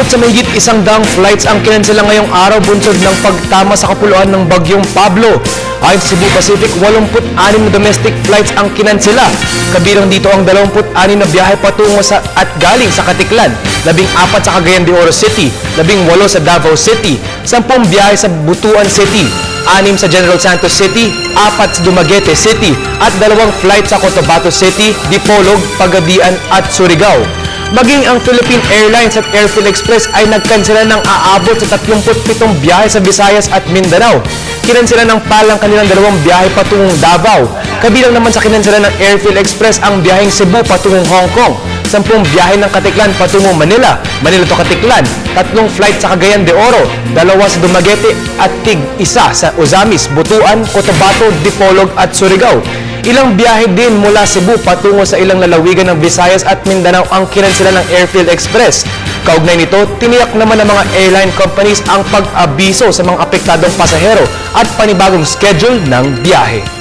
Umabot sa mahigit 100 flights ang kinansela ngayong araw bunsod ng pagtama sa kapuluan ng Bagyong Pablo. Ayon sa Cebu Pacific, 86 na domestic flights ang kinansela. Kabilang dito ang 26 na biyahe patungo sa at galing sa Katiklan, 14 sa Cagayan de Oro City, 18 sa Davao City, 10 biyahe sa Butuan City, 6 sa General Santos City, 4 sa Dumaguete City, at 2 flight sa Cotabato City, Dipolog, Pagabian at Surigao. Maging ang Philippine Airlines at Airphil Express ay nagkansela ng aabot sa 37 biyahe sa Visayas at Mindanao. Kinansela ng PAL ang kanilang 2 biyahe patungong Davao. Kabilang naman sa kinansela ng Airphil Express ang biyaheng Cebu patungong Hong Kong, 10 biyahe ng Katiklan patungong Manila, Manila to Katiklan, 3 flight sa Cagayan de Oro, 2 sa Dumaguete at tig-1 sa Ozamis, Butuan, Cotabato, Dipolog at Surigao. Ilang biyahe din mula Cebu patungo sa ilang lalawigan ng Visayas at Mindanao ang kinansela ng Airphil Express. Kaugnay nito, tiniyak naman ng mga airline companies ang pag-abiso sa mga apektadong pasahero at panibagong schedule ng biyahe.